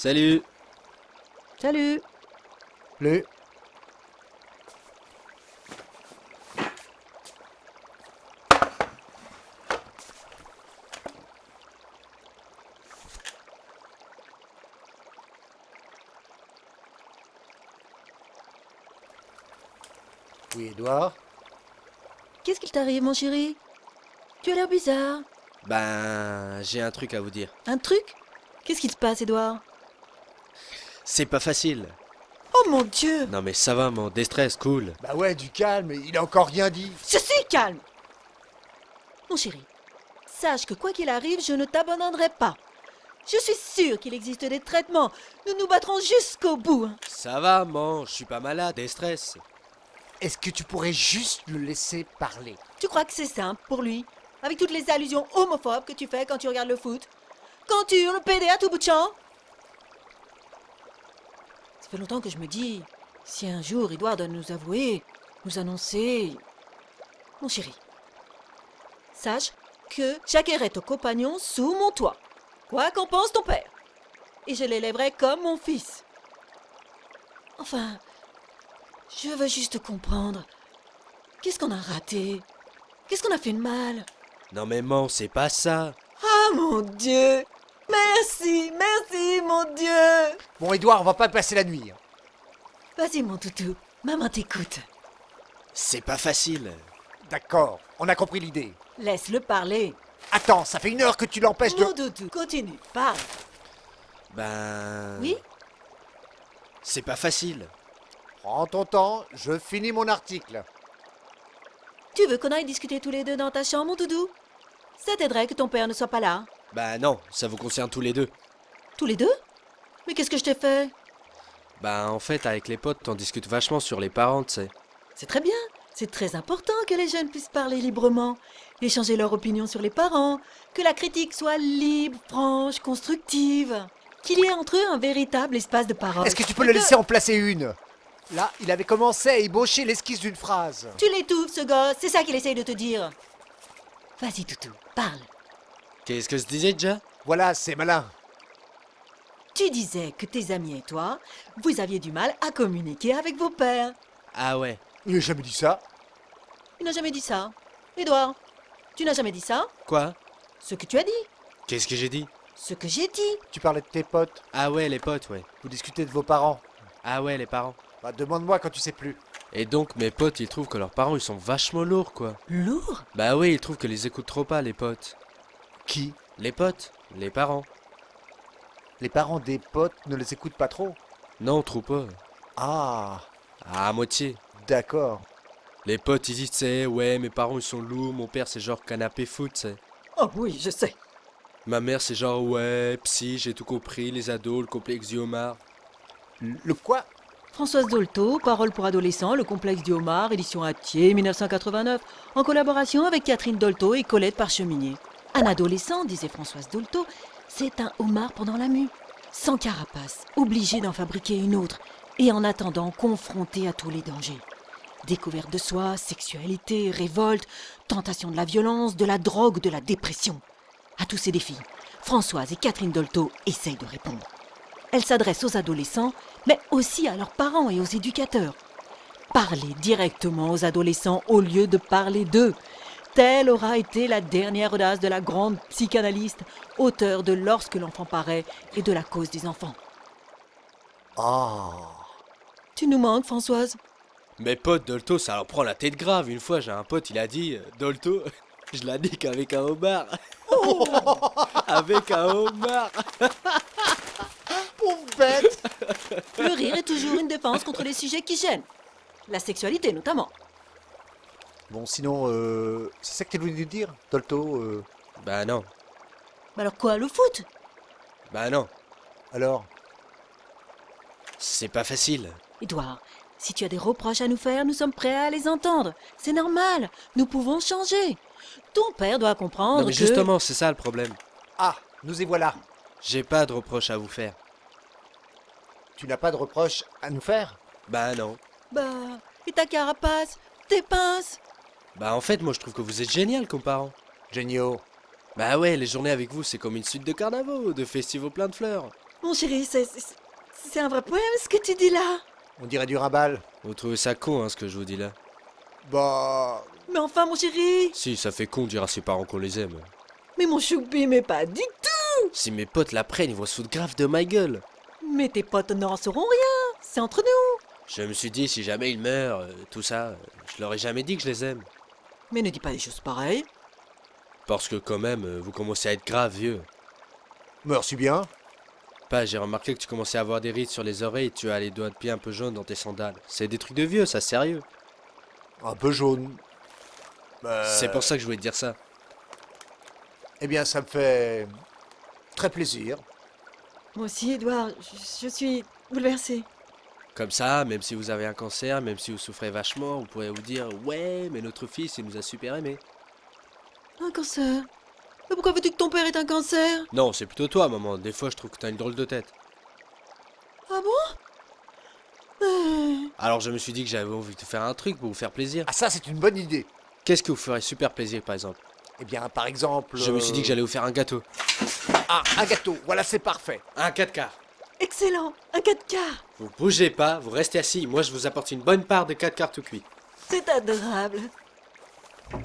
Salut. Salut. Le... Oui, Edouard? Qu'est-ce qu'il t'arrive, mon chéri? Tu as l'air bizarre. Ben, j'ai un truc à vous dire. Un truc? Qu'est-ce qui se passe, Edouard? C'est pas facile. Oh mon Dieu! Non mais ça va, mon déstress, cool. Bah ouais, du calme, il a encore rien dit. Je suis calme! Mon chéri, sache que quoi qu'il arrive, je ne t'abandonnerai pas. Je suis sûre qu'il existe des traitements. Nous nous battrons jusqu'au bout. Ça va, man, je suis pas malade, déstress. Est-ce que tu pourrais juste le laisser parler? Tu crois que c'est simple pour lui? Avec toutes les allusions homophobes que tu fais quand tu regardes le foot? Quand tu hurles PD à tout bout de champ? Ça fait longtemps que je me dis, si un jour Edouard doit nous avouer, nous annoncer... Mon chéri, sache que j'accueillerai ton compagnon sous mon toit, quoi qu'en pense ton père. Et je l'élèverai comme mon fils. Enfin, je veux juste comprendre. Qu'est-ce qu'on a raté? Qu'est-ce qu'on a fait de mal? Non mais man, c'est pas ça. Ah mon Dieu! Merci, merci mon Dieu! Bon, Edouard, on va pas passer la nuit. Vas-y mon toutou, maman t'écoute. C'est pas facile. D'accord, on a compris l'idée. Laisse-le parler. Attends, ça fait 1 heure que tu l'empêches de... Mon toutou, continue, parle. Ben... Oui? C'est pas facile. Prends ton temps, je finis mon article. Tu veux qu'on aille discuter tous les deux dans ta chambre, mon doudou? Ça t'aiderait que ton père ne soit pas là. Ben non, ça vous concerne tous les deux. Tous les deux? Mais qu'est-ce que je t'ai fait? Ben en fait, avec les potes, on discute vachement sur les parents, tu sais. C'est très bien. C'est très important que les jeunes puissent parler librement, échanger leur opinion sur les parents, que la critique soit libre, franche, constructive, qu'il y ait entre eux un véritable espace de parole. Est-ce que tu peux Et le laisser en placer une? Là, il avait commencé à ébaucher l'esquisse d'une phrase. Tu l'étouffes, ce gosse, c'est ça qu'il essaye de te dire. Vas-y, toutou, parle. Qu'est-ce que je disais déjà? Voilà, c'est malin. Tu disais que tes amis et toi, vous aviez du mal à communiquer avec vos pères. Ah ouais. Il n'a jamais dit ça. Il n'a jamais dit ça. Édouard, tu n'as jamais dit ça? Quoi? Ce que tu as dit. Qu'est-ce que j'ai dit? Ce que j'ai dit. Tu parlais de tes potes. Ah ouais, les potes, ouais. Vous discutez de vos parents. Ah ouais, les parents. Bah, demande-moi quand tu sais plus. Et donc, mes potes, ils trouvent que leurs parents, ils sont vachement lourds, quoi. Lourd? Bah oui, ils trouvent que les écoutent trop pas, les potes. Qui? Les potes, les parents. Les parents des potes ne les écoutent pas trop. Non, trop pas. Ah, À moitié. d'accord. Les potes, ils disent, tu sais, ouais, mes parents, ils sont lourds, mon père, c'est genre canapé foot, tu sais. Oh oui, je sais. Ma mère, c'est genre, ouais, psy, j'ai tout compris, les ados, le complexe du homard. Le quoi? Françoise Dolto, Parole pour adolescents, le complexe du homard, édition Hatier, 1989, en collaboration avec Catherine Dolto et Colette Parcheminier. Un adolescent, disait Françoise Dolto, c'est un homard pendant la mue, sans carapace, obligé d'en fabriquer une autre, et en attendant confronté à tous les dangers. Découverte de soi, sexualité, révolte, tentation de la violence, de la drogue, de la dépression. À tous ces défis, Françoise et Catherine Dolto essayent de répondre. Elle s'adresse aux adolescents, mais aussi à leurs parents et aux éducateurs. Parler directement aux adolescents au lieu de parler d'eux. Telle aura été la dernière audace de la grande psychanalyste, auteure de Lorsque l'enfant paraît et de La cause des enfants. Ah. Tu nous manques, Françoise? Mes potes, Dolto, ça leur prend la tête grave. Une fois, j'ai un pote, il a dit, Dolto, je la nique avec un homard. Avec un homard. Pauvre bête. Le rire est toujours une défense contre les sujets qui gênent. La sexualité, notamment. Bon, sinon, c'est ça que tu voulu nous dire, Dolto? Bah non, Mais alors quoi, le foot? bah non. Alors? C'est pas facile. Édouard, si tu as des reproches à nous faire, nous sommes prêts à les entendre. C'est normal, nous pouvons changer. Ton père doit comprendre Non mais que... justement, c'est ça le problème. Ah, nous y voilà. J'ai pas de reproches à vous faire. Tu n'as pas de reproches à nous faire? Bah non. Bah, et ta carapace, tes pinces? Bah en fait, moi je trouve que vous êtes génial comme parents. Géniaux. Bah ouais, les journées avec vous, c'est comme une suite de carnavaux, de festivals plein de fleurs. Mon chéri, c'est un vrai poème ce que tu dis là. On dirait du Rimbaud. Vous trouvez ça con, hein, ce que je vous dis là? Bah... Mais enfin, mon chéri. Si, ça fait con de dire à ses parents qu'on les aime. Mais mon choupi, mais pas du tout. Si mes potes l'apprennent, ils vont se foutre grave de ma gueule. Mais tes potes n'en sauront rien. C'est entre nous. Je me suis dit, si jamais ils meurent, tout ça, je leur ai jamais dit que je les aime. Mais ne dis pas des choses pareilles. Parce que quand même, vous commencez à être grave vieux. Merci bien. Pas, j'ai remarqué que tu commençais à avoir des rides sur les oreilles et tu as les doigts de pied un peu jaunes dans tes sandales. C'est des trucs de vieux, ça, sérieux. Un peu jaune. C'est pour ça que je voulais te dire ça. Eh bien, ça me fait... très plaisir. Moi aussi, Edouard, je suis bouleversée. Comme ça, même si vous avez un cancer, même si vous souffrez vachement, vous pourrez vous dire « Ouais, mais notre fils, il nous a super aimés. Un cancer. Mais pourquoi veux-tu que ton père ait un cancer ?» Non, c'est plutôt toi, maman. Des fois, je trouve que t'as une drôle de tête. Ah bon Alors, je me suis dit que j'avais envie de te faire un truc pour vous faire plaisir. Ah ça, c'est une bonne idée. Qu'est-ce qui vous ferait super plaisir, par exemple? Eh bien, par exemple... Je me suis dit que j'allais vous faire un gâteau. Ah, un gâteau. Voilà, c'est parfait. Un 4 quarts. Excellent. Un 4 quarts. Vous bougez pas, vous restez assis. Moi, je vous apporte une bonne part de 4 quarts tout cuit. C'est adorable.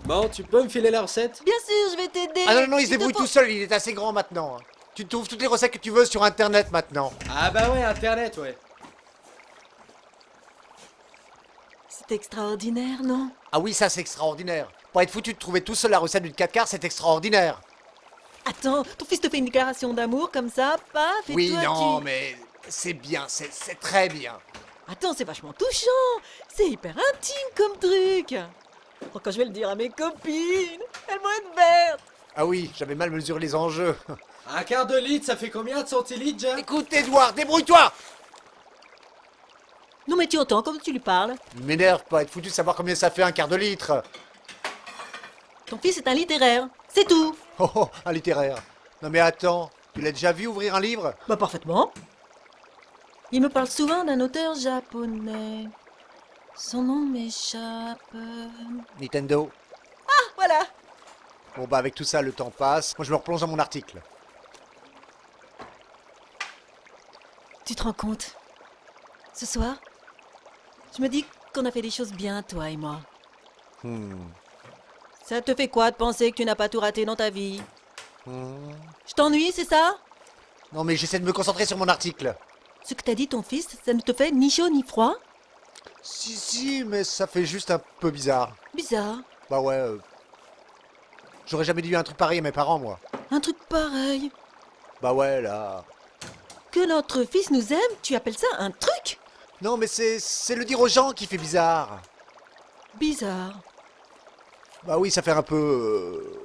Bon, tu peux me filer la recette? Bien sûr, je vais t'aider. Ah non, non, il se te débrouille faut- tout seul, il est assez grand maintenant. Tu trouves toutes les recettes que tu veux sur Internet maintenant. Ah bah ouais, Internet, ouais. C'est extraordinaire, non? Ah oui, ça c'est extraordinaire. Pour être foutu de trouver tout seul la recette d'une 4 quarts, c'est extraordinaire. Attends, ton fils te fait une déclaration d'amour comme ça, paf, et Oui, toi non, tu... mais c'est bien, c'est très bien. Attends, c'est vachement touchant. C'est hyper intime comme truc. Oh, quand je vais le dire à mes copines, elles vont être vertes. Ah oui, j'avais mal mesuré les enjeux. Un quart de litre, ça fait combien de centilitres, Jack? Écoute, Edouard, débrouille-toi. Non mais tu entends comme tu lui parles. Il m'énerve pas, être foutu de savoir combien ça fait un quart de litre. Ton fils est un littéraire, c'est tout. Oh, oh, un littéraire. Non mais attends, tu l'as déjà vu ouvrir un livre? Bah parfaitement. Il me parle souvent d'un auteur japonais. Son nom m'échappe. Nintendo. Voilà. Bon bah avec tout ça, le temps passe. Moi je me replonge dans mon article. Tu te rends compte? Ce soir, je me dis qu'on a fait des choses bien, toi et moi. Ça te fait quoi de penser que tu n'as pas tout raté dans ta vie? Je t'ennuie, c'est ça? Non mais j'essaie de me concentrer sur mon article. Ce que t'a dit ton fils, ça ne te fait ni chaud ni froid? Si, mais ça fait juste un peu bizarre. Bizarre. Bah ouais, j'aurais jamais dit un truc pareil à mes parents, moi. Un truc pareil. Bah ouais, là... Que notre fils nous aime, tu appelles ça un truc? Non, mais c'est le dire aux gens qui fait bizarre. Bizarre. Bah oui, ça fait un peu...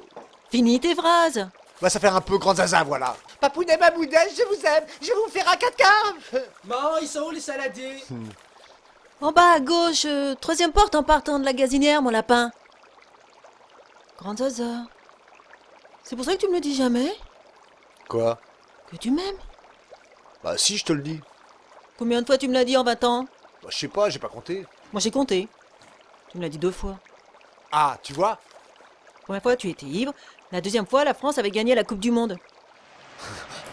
Finis tes phrases. Bah ça fait un peu grand zaza, voilà. Papounet, Babounet, je vous aime, je vais vous faire un 4 quarts. Maman, ils sont où les saladiers? En bas à gauche, troisième porte en partant de la gazinière, mon lapin. Grand hasard. C'est pour ça que tu me le dis jamais? Quoi? Que tu m'aimes? Bah si, je te le dis. Combien de fois tu me l'as dit en 20 ans? Bah je sais pas, j'ai pas compté. Moi j'ai compté. Tu me l'as dit 2 fois. Ah, tu vois? La première fois, tu étais ivre. La deuxième fois, la France avait gagné la Coupe du Monde.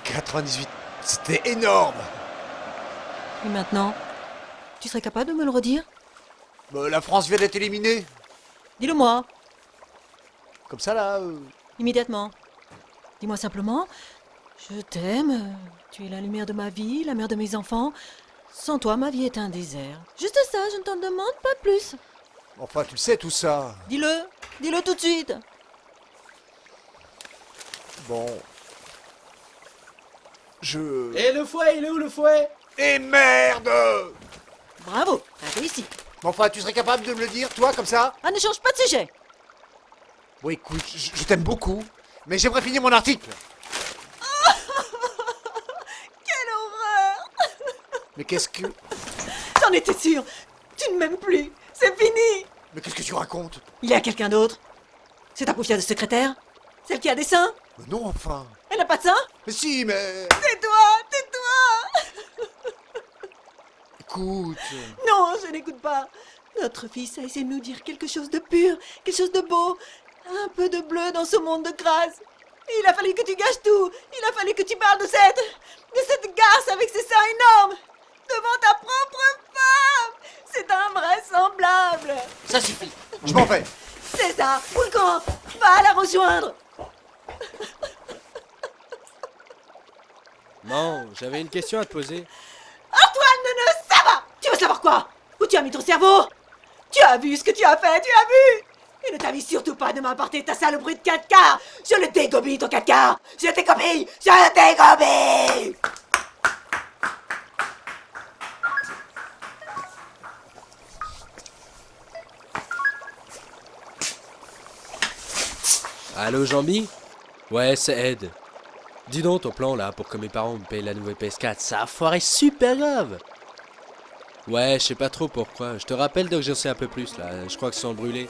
98, c'était énorme. Et maintenant, tu serais capable de me le redire? Bah, la France vient d'être éliminée. Dis-le moi, Comme ça, là... immédiatement. Dis-moi simplement, je t'aime, tu es la lumière de ma vie, la mère de mes enfants. Sans toi, ma vie est un désert. Juste ça, je ne t'en demande pas plus. Enfin, tu le sais, tout ça. Dis-le tout de suite. Bon... Je... Et le fouet, il est où le fouet? Et merde! Bravo, t'as réussi. Mais enfin, tu serais capable de me le dire, toi, comme ça? Ah, ne change pas de sujet. Bon, écoute, je t'aime beaucoup, mais j'aimerais finir mon article. Quelle horreur! Mais qu'est-ce que... J'en étais sûre. Tu ne m'aimes plus. C'est fini. Mais qu'est-ce que tu racontes? Il y a quelqu'un d'autre. C'est ta paupière de secrétaire? Celle qui a des seins? Mais non, enfin... Elle n'a pas de seins? Mais si, mais... Tais-toi! Écoute... Non, je n'écoute pas. Notre fils a essayé de nous dire quelque chose de pur, quelque chose de beau. Un peu de bleu dans ce monde de grâce. Il a fallu que tu gâches tout. Il a fallu que tu parles de cette garce avec ses seins énormes. Devant ta propre femme. C'est invraisemblable. Ça suffit. Je m'en vais. C'est ça. Où le camp? Va la rejoindre. Non, j'avais une question à te poser. Antoine, ça va. Tu veux savoir quoi? Où tu as mis ton cerveau? Tu as vu ce que tu as fait, tu as vu? Et ne t'avise surtout pas de m'apporter ta saloperie de 4 quarts. Je le dégobille ton 4 quarts. Je le dégobille. Je le dégobille. Allô, Jean-Mi? Ouais, c'est Ed. Dis donc ton plan là pour que mes parents me payent la nouvelle PS4, ça a foiré super grave. Ouais, je sais pas trop pourquoi. Je te rappelle dès que j'en sais un peu plus là. Je crois que c'est brûlé.